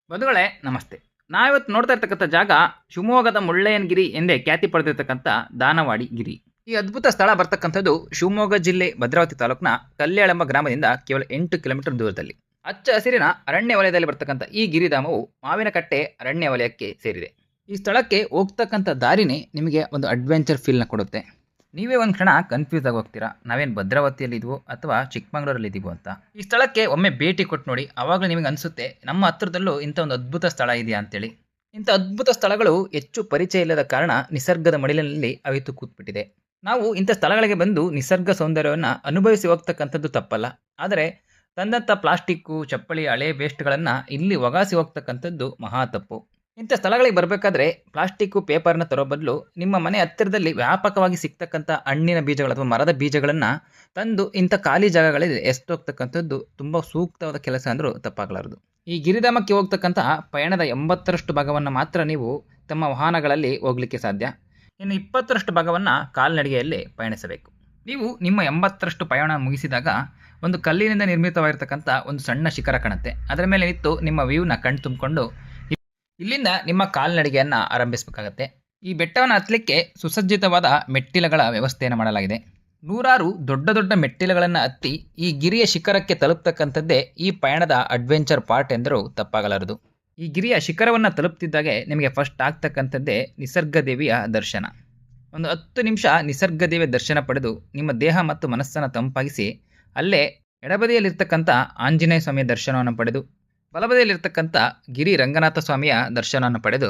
ಬಂಧುಗಳೇ ನಮಸ್ತೆ. ನಾವಿವತ್ತು ನೋಡ್ತಾ ಇರ್ತಕ್ಕಂಥ ಜಾಗ ಶಿವಮೊಗ್ಗದ ಮುಳ್ಳಯ್ಯನಗಿರಿ ಎಂದೇ ಖ್ಯಾತಿ ಪಡೆದಿರ್ತಕ್ಕಂಥ ದಾನವಾಡಿ ಗಿರಿ. ಈ ಅದ್ಭುತ ಸ್ಥಳ ಬರ್ತಕ್ಕಂಥದ್ದು ಶಿವಮೊಗ್ಗ ಜಿಲ್ಲೆ ಭದ್ರಾವತಿ ತಾಲೂಕಿನ ಕಲ್ಯಾಳ ಎಂಬ ಗ್ರಾಮದಿಂದ ಕೇವಲ 8 ಕಿಲೋಮೀಟರ್ ದೂರದಲ್ಲಿ. ಹಚ್ಚ ಹಸಿರಿನ ಅರಣ್ಯ ವಲಯದಲ್ಲಿ ಬರ್ತಕ್ಕಂಥ ಈ ಗಿರಿಧಾಮವು ಮಾವಿನಕಟ್ಟೆ ಅರಣ್ಯ ವಲಯಕ್ಕೆ ಸೇರಿದೆ. ಈ ಸ್ಥಳಕ್ಕೆ ಹೋಗ್ತಕ್ಕಂಥ ದಾರಿನೇ ನಿಮಗೆ ಒಂದು ಅಡ್ವೆಂಚರ್ ಫೀಲ್ನ ಕೊಡುತ್ತೆ. ನೀವೇ ಒಂದು ಕ್ಷಣ ಕನ್ಫ್ಯೂಸ್ ಆಗಿ ಹೋಗ್ತೀರಾ, ನಾವೇನು ಭದ್ರಾವತಿಯಲ್ಲಿ ಇದೀವೋ ಅಥವಾ ಚಿಕ್ಕಮಂಗ್ಳೂರಲ್ಲಿ ಇದೀವೋ ಅಂತ. ಈ ಸ್ಥಳಕ್ಕೆ ಒಮ್ಮೆ ಭೇಟಿ ಕೊಟ್ಟು ನೋಡಿ, ಆವಾಗಲೂ ನಿಮಗೆ ಅನಿಸುತ್ತೆ ನಮ್ಮ ಹತ್ರದಲ್ಲೂ ಇಂಥ ಒಂದು ಅದ್ಭುತ ಸ್ಥಳ ಇದೆಯಾ ಅಂತೇಳಿ. ಇಂಥ ಅದ್ಭುತ ಸ್ಥಳಗಳು ಹೆಚ್ಚು ಪರಿಚಯ ಇಲ್ಲದ ಕಾರಣ ನಿಸರ್ಗದ ಮಡಿಲಿನಲ್ಲಿ ಅವಿತು ಕೂತ್ಬಿಟ್ಟಿದೆ. ನಾವು ಇಂಥ ಸ್ಥಳಗಳಿಗೆ ಬಂದು ನಿಸರ್ಗ ಸೌಂದರ್ಯವನ್ನು ಅನುಭವಿಸಿ ಹೋಗ್ತಕ್ಕಂಥದ್ದು ತಪ್ಪಲ್ಲ, ಆದರೆ ತಂದಂಥ ಪ್ಲಾಸ್ಟಿಕ್ಕು, ಚಪ್ಪಲಿ, ಹಳೆ ವೇಸ್ಟ್ಗಳನ್ನು ಇಲ್ಲಿ ಒಗಾಸಿ ಹೋಗ್ತಕ್ಕಂಥದ್ದು ಮಹಾ ತಪ್ಪು. ಇಂಥ ಸ್ಥಳಗಳಿಗೆ ಬರಬೇಕಾದ್ರೆ ಪ್ಲಾಸ್ಟಿಕ್ಕು, ಪೇಪರ್ನ ತರೋ ಬದಲು ನಿಮ್ಮ ಮನೆ ಹತ್ತಿರದಲ್ಲಿ ವ್ಯಾಪಕವಾಗಿ ಸಿಗ್ತಕ್ಕಂಥ ಹಣ್ಣಿನ ಬೀಜಗಳು ಅಥವಾ ಮರದ ಬೀಜಗಳನ್ನು ತಂದು ಇಂಥ ಖಾಲಿ ಜಾಗಗಳಲ್ಲಿ ಎಸ್ತೋಗ್ತಕ್ಕಂಥದ್ದು ತುಂಬ ಸೂಕ್ತವಾದ ಕೆಲಸ ಅಂದರೂ ತಪ್ಪಾಗಲಾರದು. ಈ ಗಿರಿಧಾಮಕ್ಕೆ ಹೋಗ್ತಕ್ಕಂಥ ಪಯಣದ 80ರಷ್ಟು ಭಾಗವನ್ನು ಮಾತ್ರ ನೀವು ತಮ್ಮ ವಾಹನಗಳಲ್ಲಿ ಹೋಗಲಿಕ್ಕೆ ಸಾಧ್ಯ. ಇನ್ನು 20ರಷ್ಟು ಭಾಗವನ್ನು ಕಾಲ್ನಡಿಗೆಯಲ್ಲಿ ಪಯಣಿಸಬೇಕು. ನೀವು ನಿಮ್ಮ 80ರಷ್ಟು ಪಯಣ ಮುಗಿಸಿದಾಗ ಒಂದು ಕಲ್ಲಿನಿಂದ ನಿರ್ಮಿತವಾಗಿರ್ತಕ್ಕಂಥ ಒಂದು ಸಣ್ಣ ಶಿಖರ ಕಾಣುತ್ತೆ. ಅದರ ಮೇಲೆ ನಿಂತು ನಿಮ್ಮ ವ್ಯೂನ ಕಣ್ ತುಂಬಿಕೊಂಡು ಇಲ್ಲಿಂದ ನಿಮ್ಮ ಕಾಲ್ನಡಿಗೆಯನ್ನು ಆರಂಭಿಸಬೇಕಾಗತ್ತೆ. ಈ ಬೆಟ್ಟವನ್ನು ಹತ್ತಲಿಕ್ಕೆ ಸುಸಜ್ಜಿತವಾದ ಮೆಟ್ಟಿಲುಗಳ ವ್ಯವಸ್ಥೆಯನ್ನು ಮಾಡಲಾಗಿದೆ. ನೂರಾರು ದೊಡ್ಡ ದೊಡ್ಡ ಮೆಟ್ಟಿಲುಗಳನ್ನು ಹತ್ತಿ ಈ ಗಿರಿಯ ಶಿಖರಕ್ಕೆ ತಲುಪ್ತಕ್ಕಂಥದ್ದೇ ಈ ಪಯಣದ ಅಡ್ವೆಂಚರ್ ಪಾರ್ಟ್ ಎಂದರೂ ತಪ್ಪಾಗಲಾರದು. ಈ ಗಿರಿಯ ಶಿಖರವನ್ನು ತಲುಪ್ತಿದ್ದಾಗೆ ನಿಮಗೆ ಫಸ್ಟ್ ಆಗ್ತಕ್ಕಂಥದ್ದೇ ನಿಸರ್ಗ ದೇವಿಯ ದರ್ಶನ. ಒಂದು 10 ನಿಮಿಷ ನಿಸರ್ಗ ದೇವಿಯ ದರ್ಶನ ಪಡೆದು ನಿಮ್ಮ ದೇಹ ಮತ್ತು ಮನಸ್ಸನ್ನು ತಂಪಾಗಿಸಿ ಅಲ್ಲೇ ಎಡಬದಿಯಲ್ಲಿರ್ತಕ್ಕಂಥ ಆಂಜನೇಯ ಸ್ವಾಮಿಯ ದರ್ಶನವನ್ನು ಪಡೆದು ಬಲಬದಿಯಲ್ಲಿರ್ತಕ್ಕಂಥ ಗಿರಿ ರಂಗನಾಥ ಸ್ವಾಮಿಯ ದರ್ಶನವನ್ನು ಪಡೆದು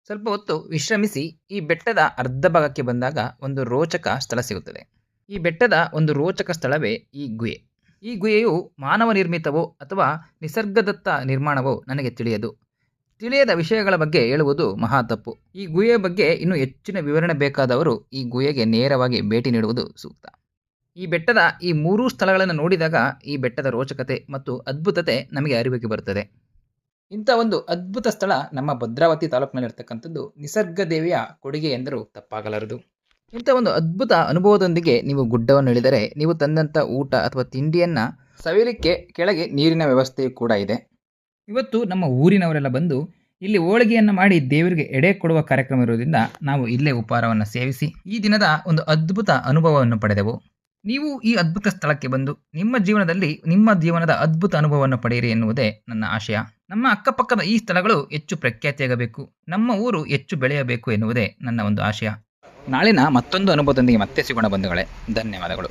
ಸ್ವಲ್ಪ ಹೊತ್ತು ವಿಶ್ರಮಿಸಿ ಈ ಬೆಟ್ಟದ ಅರ್ಧ ಭಾಗಕ್ಕೆ ಬಂದಾಗ ಒಂದು ರೋಚಕ ಸ್ಥಳ ಸಿಗುತ್ತದೆ. ಈ ಬೆಟ್ಟದ ಒಂದು ರೋಚಕ ಸ್ಥಳವೇ ಈ ಗುಹೆ. ಈ ಗುಹೆಯು ಮಾನವ ನಿರ್ಮಿತವೋ ಅಥವಾ ನಿಸರ್ಗದತ್ತ ನಿರ್ಮಾಣವೋ ನನಗೆ ತಿಳಿಯದ ವಿಷಯಗಳ ಬಗ್ಗೆ ಹೇಳುವುದು ಮಹಾ ತಪ್ಪು. ಈ ಗುಹೆಯ ಬಗ್ಗೆ ಇನ್ನೂ ಹೆಚ್ಚಿನ ವಿವರಣೆ ಬೇಕಾದವರು ಈ ಗುಹೆಗೆ ನೇರವಾಗಿ ಭೇಟಿ ನೀಡುವುದು ಸೂಕ್ತ. ಈ ಬೆಟ್ಟದ ಈ 3 ಸ್ಥಳಗಳನ್ನು ನೋಡಿದಾಗ ಈ ಬೆಟ್ಟದ ರೋಚಕತೆ ಮತ್ತು ಅದ್ಭುತತೆ ನಮಗೆ ಅರಿವಿಗೆ ಬರುತ್ತದೆ. ಇಂಥ ಒಂದು ಅದ್ಭುತ ಸ್ಥಳ ನಮ್ಮ ಭದ್ರಾವತಿ ತಾಲೂಕಿನಲ್ಲಿರ್ತಕ್ಕಂಥದ್ದು ನಿಸರ್ಗ ದೇವಿಯ ಕೊಡುಗೆ ಎಂದರೂ ತಪ್ಪಾಗಲಾರದು. ಇಂಥ ಒಂದು ಅದ್ಭುತ ಅನುಭವದೊಂದಿಗೆ ನೀವು ಗುಡ್ಡವನ್ನು ಇಳಿದರೆ ನೀವು ತಂದಂಥ ಊಟ ಅಥವಾ ತಿಂಡಿಯನ್ನು ಸವಿಯಲಿಕ್ಕೆ ಕೆಳಗೆ ನೀರಿನ ವ್ಯವಸ್ಥೆಯೂ ಕೂಡ ಇದೆ. ಇವತ್ತು ನಮ್ಮ ಊರಿನವರೆಲ್ಲ ಬಂದು ಇಲ್ಲಿ ಹೋಳಿಗೆಯನ್ನು ಮಾಡಿ ದೇವರಿಗೆ ಎಡೆ ಕೊಡುವ ಕಾರ್ಯಕ್ರಮ ಇರುವುದರಿಂದ ನಾವು ಇಲ್ಲೇ ಉಪಹಾರವನ್ನು ಸೇವಿಸಿ ಈ ದಿನದ ಒಂದು ಅದ್ಭುತ ಅನುಭವವನ್ನು ಪಡೆದೆವು. ನೀವು ಈ ಅದ್ಭುತ ಸ್ಥಳಕ್ಕೆ ಬಂದು ನಿಮ್ಮ ಜೀವನದ ಅದ್ಭುತ ಅನುಭವವನ್ನು ಪಡೆಯಿರಿ ಎನ್ನುವುದೇ ನನ್ನ ಆಶಯ. ನಮ್ಮ ಅಕ್ಕಪಕ್ಕದ ಈ ಸ್ಥಳಗಳು ಹೆಚ್ಚು ಪ್ರಖ್ಯಾತಿಯಾಗಬೇಕು, ನಮ್ಮ ಊರು ಹೆಚ್ಚು ಬೆಳೆಯಬೇಕು ಎನ್ನುವುದೇ ನನ್ನ ಒಂದು ಆಶಯ. ನಾಳಿನ ಮತ್ತೊಂದು ಅನುಭವದೊಂದಿಗೆ ಮತ್ತೆ ಸಿಗೋಣ ಬಂಧುಗಳೇ. ಧನ್ಯವಾದಗಳು.